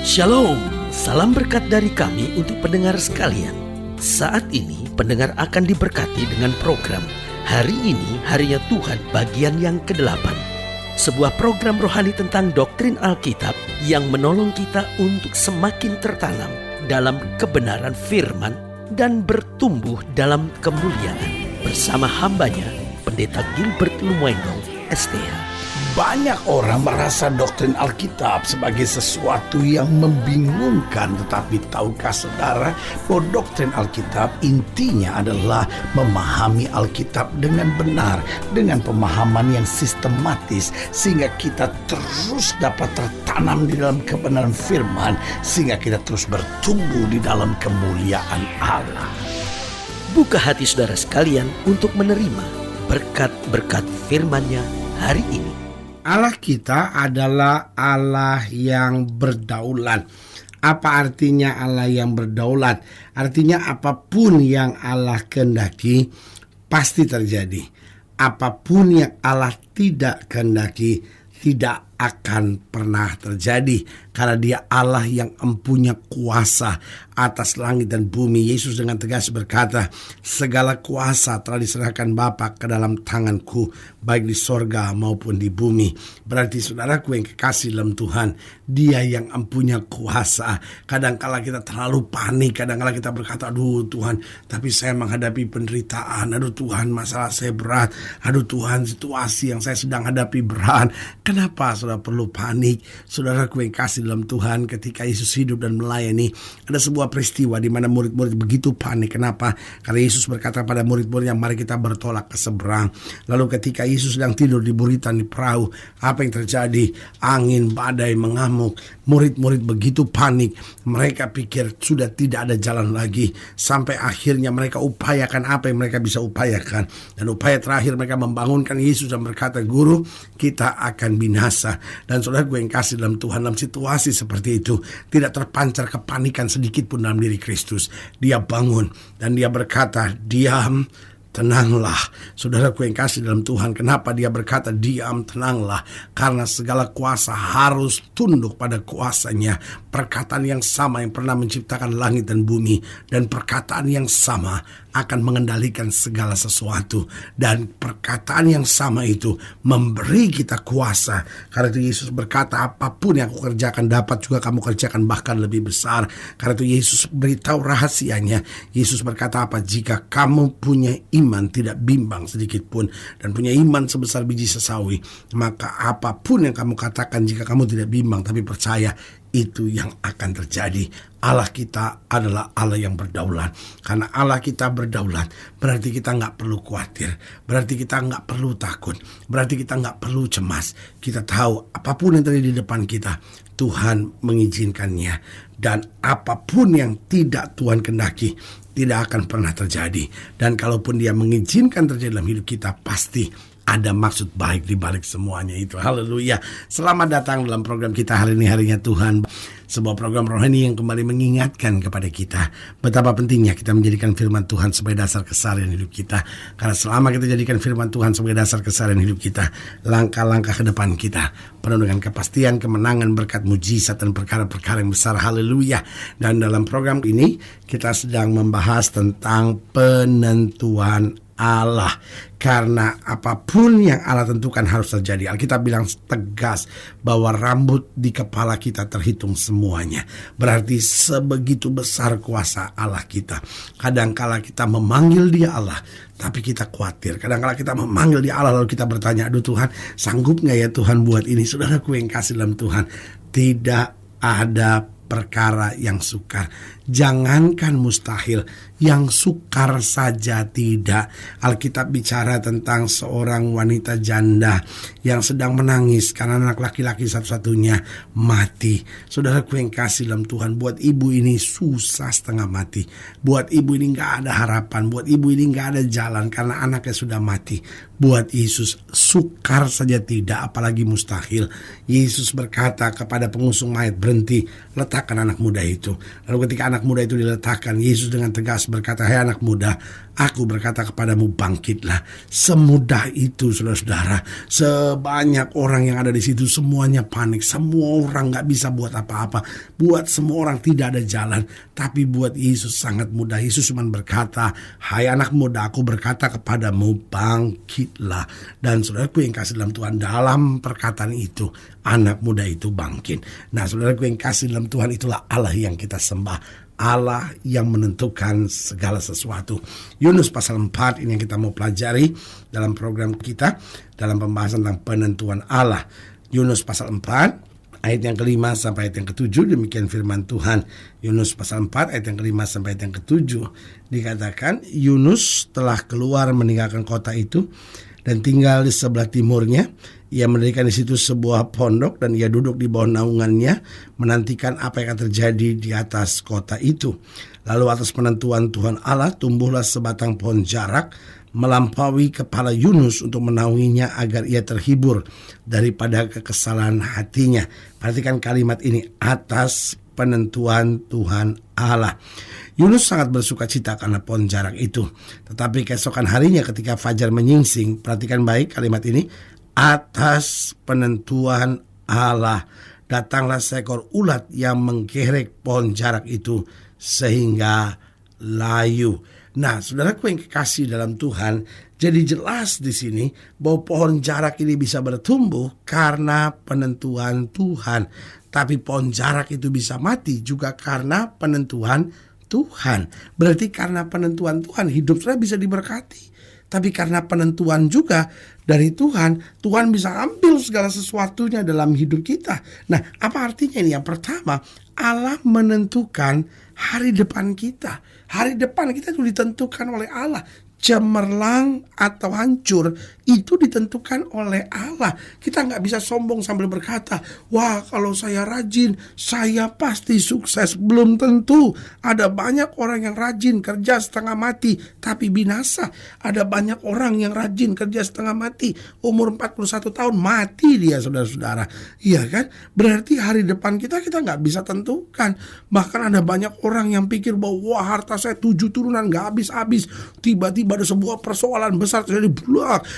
Shalom, salam berkat dari kami untuk pendengar sekalian. Saat ini pendengar akan diberkati dengan program Hari Ini Harinya Tuhan bagian yang ke-8. Sebuah program rohani tentang doktrin Alkitab yang menolong kita untuk semakin tertanam dalam kebenaran firman dan bertumbuh dalam kemuliaan. Bersama hambanya, Pendeta Gilbert Lumwendong, STH. Banyak orang merasa doktrin Alkitab sebagai sesuatu yang membingungkan. Tetapi tahukah saudara bahwa doktrin Alkitab intinya adalah memahami Alkitab dengan benar, dengan pemahaman yang sistematis, sehingga kita terus dapat tertanam di dalam kebenaran firman, sehingga kita terus bertumbuh di dalam kemuliaan Allah. Buka hati saudara sekalian untuk menerima berkat-berkat firman-Nya hari ini. Allah kita adalah Allah yang berdaulat. Apa artinya Allah yang berdaulat? Artinya apapun yang Allah kehendaki pasti terjadi. Apapun yang Allah tidak kehendaki tidak akan pernah terjadi, karena Dia Allah yang mempunyai kuasa atas langit dan bumi. Yesus dengan tegas berkata, segala kuasa telah diserahkan Bapa ke dalam tanganku, baik di sorga maupun di bumi. Berarti saudaraku yang kekasih dalam Tuhan, Dia yang mempunyai kuasa. Kadang-kala kita terlalu panik, kadang-kala kita berkata, aduh Tuhan, tapi saya menghadapi penderitaan, aduh Tuhan masalah saya berat, aduh Tuhan situasi yang saya sedang hadapi berat. Kenapa saudara perlu panik? Saudaraku yang kasih dalam Tuhan, ketika Yesus hidup dan melayani, ada sebuah peristiwa di mana murid-murid begitu panik. Kenapa? Karena Yesus berkata pada murid-murid yang mari kita bertolak ke seberang. Lalu ketika Yesus sedang tidur di buritan di perahu, apa yang terjadi? Angin badai mengamuk. Murid-murid begitu panik. Mereka pikir sudah tidak ada jalan lagi. Sampai akhirnya mereka upayakan apa yang mereka bisa upayakan. Dan upaya terakhir mereka membangunkan Yesus dan berkata, Guru, kita akan binasa. Dan saudara gue yang kasih dalam Tuhan, dalam situasi seperti itu tidak terpancar kepanikan sedikit pun dalam diri Kristus. Dia bangun dan dia berkata, diam, tenanglah. Saudaraku yang kasih dalam Tuhan, kenapa dia berkata diam, tenanglah? Karena segala kuasa harus tunduk pada kuasanya. Perkataan yang sama yang pernah menciptakan langit dan bumi, dan perkataan yang sama akan mengendalikan segala sesuatu. Dan perkataan yang sama itu memberi kita kuasa. Karena itu Yesus berkata, apapun yang aku kerjakan dapat juga kamu kerjakan, bahkan lebih besar. Karena itu Yesus beritahu rahasianya. Yesus berkata apa? Jika kamu punya iman tidak bimbang sedikit pun, dan punya iman sebesar biji sesawi, maka apapun yang kamu katakan, jika kamu tidak bimbang tapi percaya, itu yang akan terjadi. Allah kita adalah Allah yang berdaulat. Karena Allah kita berdaulat, berarti kita gak perlu khawatir, berarti kita gak perlu takut, berarti kita gak perlu cemas. Kita tahu apapun yang terjadi di depan kita, Tuhan mengizinkannya. Dan apapun yang tidak Tuhan kehendaki tidak akan pernah terjadi. Dan kalaupun Dia mengizinkan terjadi dalam hidup kita, pasti ada maksud baik di balik semuanya itu. Haleluya. Selamat datang dalam program kita hari ini, Harinya Tuhan. Sebuah program rohani yang kembali mengingatkan kepada kita betapa pentingnya kita menjadikan firman Tuhan sebagai dasar keseharian hidup kita. Karena selama kita jadikan firman Tuhan sebagai dasar keseharian hidup kita, langkah-langkah ke depan kita penuh dengan kepastian, kemenangan, berkat, mujizat, dan perkara-perkara yang besar. Haleluya. Dan dalam program ini kita sedang membahas tentang penentuan Allah. Karena apapun yang Allah tentukan harus terjadi. Alkitab bilang tegas bahwa rambut di kepala kita terhitung semuanya. Berarti sebegitu besar kuasa Allah kita. Kadangkala kita memanggil Dia Allah, tapi kita khawatir. Kadangkala kita memanggil Dia Allah, lalu kita bertanya, aduh Tuhan, sanggup gak ya Tuhan buat ini? Saudaraku yang kasih dalam Tuhan, tidak ada perkara yang sukar. Jangankan mustahil, yang sukar saja tidak. Alkitab bicara tentang seorang wanita janda yang sedang menangis karena anak laki-laki satu-satunya mati. Saudaraku yang kasih dalam Tuhan, buat ibu ini susah setengah mati. Buat ibu ini gak ada harapan. Buat ibu ini gak ada jalan karena anaknya sudah mati. Buat Yesus sukar saja tidak, apalagi mustahil. Yesus berkata kepada pengusung mayat, berhenti, letakkan anak muda itu. Lalu ketika anak muda itu diletakkan, Yesus dengan tegas berkata, hai anak muda, aku berkata kepadamu, bangkitlah. Semudah itu, saudara-saudara. Sebanyak orang yang ada di situ, semuanya panik. Semua orang gak bisa buat apa-apa. Buat semua orang tidak ada jalan. Tapi buat Yesus sangat mudah. Yesus cuma berkata, hai anak muda, aku berkata kepadamu, bangkitlah. Dan saudaraku yang kasih dalam Tuhan, dalam perkataan itu anak muda itu bangkit. Nah, saudaraku yang kasih dalam Tuhan, itulah Allah yang kita sembah, Allah yang menentukan segala sesuatu. Yunus pasal 4 ini yang kita mau pelajari dalam program kita, dalam pembahasan tentang penentuan Allah. Yunus pasal 4 ayat yang kelima sampai ayat yang ketujuh, demikian firman Tuhan. Yunus pasal 4 ayat yang kelima sampai ayat yang ketujuh, dikatakan Yunus telah keluar meninggalkan kota itu dan tinggal di sebelah timurnya. Ia mendirikan di situ sebuah pondok dan ia duduk di bawah naungannya, menantikan apa yang akan terjadi di atas kota itu. Lalu atas penentuan Tuhan Allah tumbuhlah sebatang pohon jarak melampaui kepala Yunus untuk menaunginya agar ia terhibur daripada kekesalan hatinya. Perhatikan kalimat ini, atas penentuan Tuhan Allah. Yunus sangat bersuka cita karena pohon jarak itu. Tetapi keesokan harinya ketika fajar menyingsing, perhatikan baik kalimat ini, atas penentuan Allah datanglah seekor ulat yang mengkerek pohon jarak itu sehingga layu. Nah, saudaraku yang kekasih dalam Tuhan, jadi jelas di sini bahwa pohon jarak ini bisa bertumbuh karena penentuan Tuhan. Tapi pohon jarak itu bisa mati juga karena penentuan Tuhan. Berarti karena penentuan Tuhan hidup saya bisa diberkati. Tapi karena penentuan juga dari Tuhan, Tuhan bisa ambil segala sesuatunya dalam hidup kita. Nah, apa artinya ini? Yang pertama, Allah menentukan hari depan kita. Hari depan kita itu ditentukan oleh Allah. Cemerlang atau hancur itu ditentukan oleh Allah. Kita nggak bisa sombong sambil berkata, wah kalau saya rajin saya pasti sukses. Belum tentu. Ada banyak orang yang rajin kerja setengah mati tapi binasa. Ada banyak orang yang rajin kerja setengah mati, umur 41 tahun mati dia, saudara-saudara. Iya kan? Berarti hari depan kita nggak bisa tentukan. Bahkan ada banyak orang yang pikir bahwa wah harta saya 7 turunan nggak habis-habis. Tiba-tiba ada sebuah persoalan besar terjadi.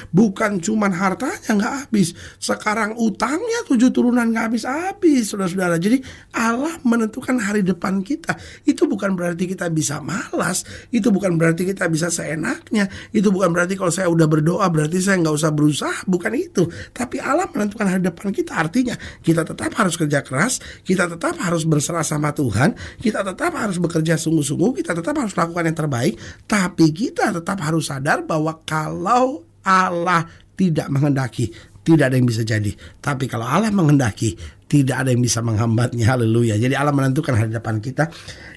Bukan cuman hartanya nggak habis, sekarang utangnya 7 turunan nggak habis-habis, saudara-saudara. Jadi Allah menentukan hari depan kita. Itu bukan berarti kita bisa malas, itu bukan berarti kita bisa seenaknya, itu bukan berarti kalau saya udah berdoa berarti saya nggak usah berusaha, bukan itu. Tapi Allah menentukan hari depan kita, artinya kita tetap harus kerja keras, kita tetap harus berserah sama Tuhan, kita tetap harus bekerja sungguh-sungguh, kita tetap harus lakukan yang terbaik. Tapi kita tetap harus sadar bahwa kalau Allah tidak menghendaki, tidak ada yang bisa jadi. Tapi kalau Allah menghendaki, tidak ada yang bisa menghambatnya. Haleluya. Jadi Allah menentukan hari depan kita.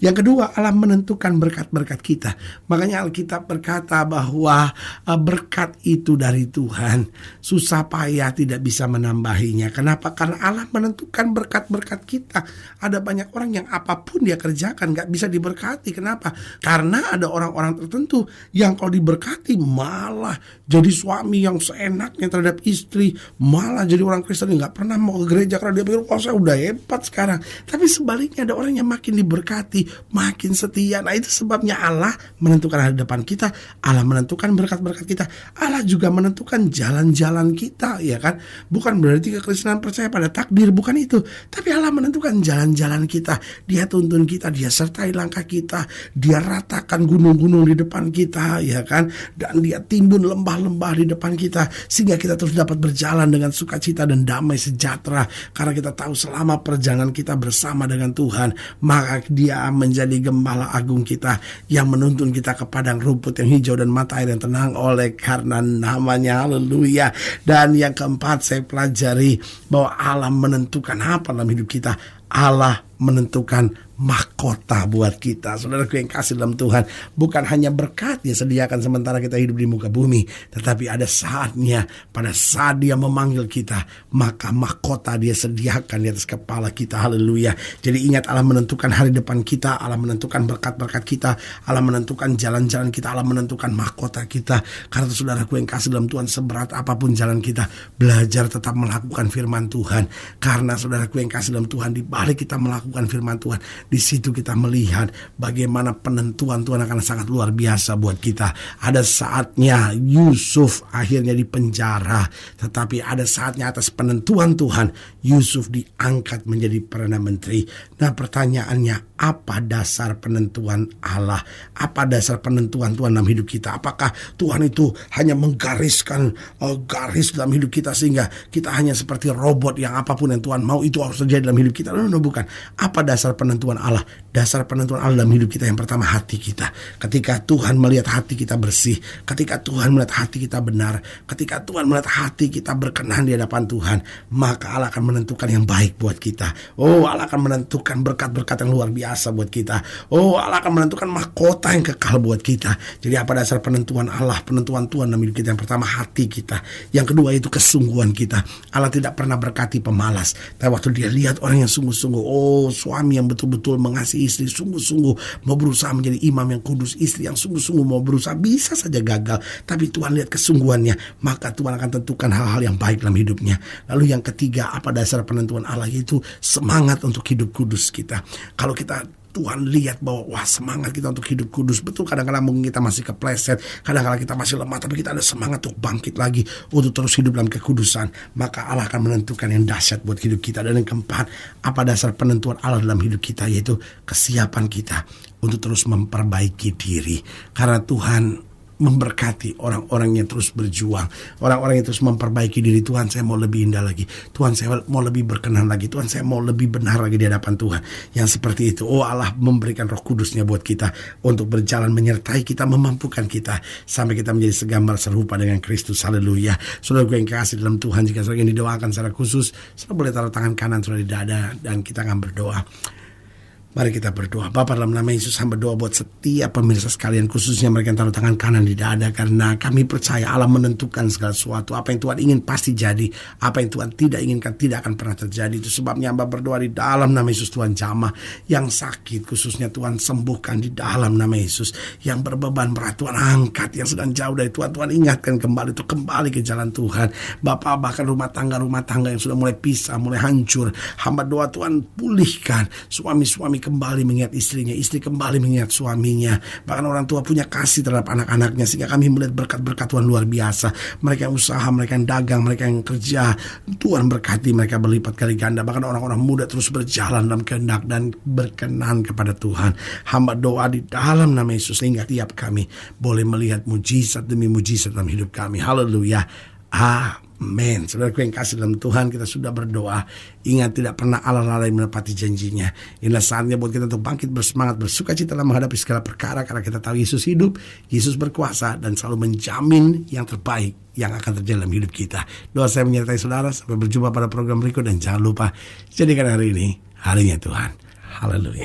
Yang kedua, Allah menentukan berkat-berkat kita. Makanya Alkitab berkata bahwa berkat itu dari Tuhan. Susah payah tidak bisa menambahinya. Kenapa? Karena Allah menentukan berkat-berkat kita. Ada banyak orang yang apapun dia kerjakan gak bisa diberkati. Kenapa? Karena ada orang-orang tertentu yang kalau diberkati malah jadi suami yang seenaknya terhadap istri. Malah jadi orang Kristen yang gak pernah mau ke gereja karena dia pikir, oh saya udah hebat sekarang. Tapi sebaliknya ada orang yang makin diberkati, makin setia. Nah, itu sebabnya Allah menentukan hari depan kita. Allah menentukan berkat-berkat kita. Allah juga menentukan jalan-jalan kita, ya kan? Bukan berarti kekristenan percaya pada takdir, bukan itu. Tapi Allah menentukan jalan-jalan kita. Dia tuntun kita, dia sertai langkah kita, dia ratakan gunung-gunung di depan kita, ya kan? Dan dia timbun lembah-lembah di depan kita, sehingga kita terus dapat berjalan dengan sukacita dan damai sejahtera. Karena kita tahu selama perjalanan kita bersama dengan Tuhan, maka dia menjadi gembala agung kita yang menuntun kita ke padang rumput yang hijau dan mata air yang tenang oleh karena namanya. Haleluya. Dan yang keempat, saya pelajari bahwa Allah menentukan apa dalam hidup kita. Allah menentukan mahkota buat kita. Saudaraku yang kasih dalam Tuhan, bukan hanya berkat Dia sediakan sementara kita hidup di muka bumi, tetapi ada saatnya, pada saat Dia memanggil kita, maka mahkota Dia sediakan di atas kepala kita. Haleluya. Jadi ingat, Allah menentukan hari depan kita, Allah menentukan berkat-berkat kita, Allah menentukan jalan-jalan kita, Allah menentukan mahkota kita. Karena saudaraku yang kasih dalam Tuhan, seberat apapun jalan kita, belajar tetap melakukan firman Tuhan. Karena saudaraku yang kasih dalam Tuhan, di balik kita melakukan firman Tuhan, di situ kita melihat bagaimana penentuan Tuhan akan sangat luar biasa buat kita. Ada saatnya Yusuf akhirnya dipenjara, tetapi ada saatnya atas penentuan Tuhan Yusuf diangkat menjadi Perdana Menteri. Nah, pertanyaannya, apa dasar penentuan Allah? Apa dasar penentuan Tuhan dalam hidup kita? Apakah Tuhan itu hanya menggariskan garis dalam hidup kita sehingga kita hanya seperti robot yang apapun yang Tuhan mau itu harus terjadi dalam hidup kita? No, bukan. Apa dasar penentuan Allah? Dasar penentuan Allah dalam hidup kita yang pertama, hati kita. Ketika Tuhan melihat hati kita bersih, ketika Tuhan melihat hati kita benar, ketika Tuhan melihat hati kita berkenan di hadapan Tuhan, maka Allah akan menentukan yang baik buat kita. Oh, Allah akan menentukan berkat-berkat yang luar biasa buat kita. Oh, Allah akan menentukan mahkota yang kekal buat kita. Jadi apa dasar penentuan Allah, penentuan Tuhan dalam hidup kita? Yang pertama, hati kita. Yang kedua itu kesungguhan kita. Allah tidak pernah berkati pemalas, tapi waktu Dia lihat orang yang sungguh-sungguh, oh, suami yang betul-betul mengasihi istri, sungguh-sungguh mau berusaha menjadi imam yang kudus, istri yang sungguh-sungguh mau berusaha, bisa saja gagal, tapi Tuhan lihat kesungguhannya, maka Tuhan akan tentukan hal-hal yang baik dalam hidupnya. Lalu yang ketiga, apa dasar penentuan Allah? Itu semangat untuk hidup kudus kita. Kalau kita Tuhan lihat bahwa wah, semangat kita untuk hidup kudus, betul kadang-kadang mungkin kita masih kepleset, kadang-kadang kita masih lemah, tapi kita ada semangat untuk bangkit lagi, untuk terus hidup dalam kekudusan, maka Allah akan menentukan yang dahsyat buat hidup kita. Dan yang keempat, apa dasar penentuan Allah dalam hidup kita? Yaitu kesiapan kita untuk terus memperbaiki diri. Karena Tuhan memberkati orang-orang yang terus berjuang, orang-orang yang terus memperbaiki diri. Tuhan, saya mau lebih indah lagi, Tuhan, saya mau lebih berkenan lagi, Tuhan, saya mau lebih benar lagi di hadapan Tuhan. Yang seperti itu, oh, Allah memberikan Roh Kudusnya buat kita untuk berjalan menyertai kita, memampukan kita sampai kita menjadi segambar serupa dengan Kristus. Haleluya. Saudara gue yang kasih dalam Tuhan, jika saudara yang didoakan secara khusus, saudara boleh taruh tangan kanan saudara di dada dan kita akan berdoa. Mari kita berdoa. Bapa, dalam nama Yesus, hamba berdoa buat setiap pemirsa sekalian, khususnya mereka yang taruh tangan kanan di dada, karena kami percaya Allah menentukan segala sesuatu. Apa yang Tuhan ingin pasti jadi, apa yang Tuhan tidak inginkan tidak akan pernah terjadi. Itu sebabnya hamba berdoa di dalam nama Yesus. Tuhan, jamah yang sakit khususnya Tuhan sembuhkan di dalam nama Yesus. Yang berbeban berat Tuhan angkat, yang sedang jauh dari Tuhan, Tuhan ingatkan kembali, itu kembali ke jalan Tuhan. Bapa, bahkan rumah tangga yang sudah mulai pisah, mulai hancur, hamba doa Tuhan pulihkan. Suami-suami kembali mengingat istrinya, istri kembali mengingat suaminya, bahkan orang tua punya kasih terhadap anak-anaknya, sehingga kami melihat berkat-berkat Tuhan luar biasa. Mereka yang usaha, mereka yang dagang, mereka yang kerja, Tuhan berkati mereka berlipat kali ganda. Bahkan orang-orang muda terus berjalan dalam kehendak dan berkenan kepada Tuhan. Hamba doa di dalam nama Yesus, sehingga tiap kami boleh melihat mujizat demi mujizat dalam hidup kami. Haleluya. Amin. Saudaraku yang kasih dalam Tuhan, kita sudah berdoa. Ingat, tidak pernah Allah lalai menepati janjinya. Inilah saatnya buat kita untuk bangkit bersemangat, bersuka cita dalam menghadapi segala perkara, karena kita tahu Yesus hidup, Yesus berkuasa, dan selalu menjamin yang terbaik yang akan terjadi dalam hidup kita. Doa saya menyertai saudara. Sampai berjumpa pada program berikut, dan jangan lupa jadikan hari ini harinya Tuhan. Haleluya.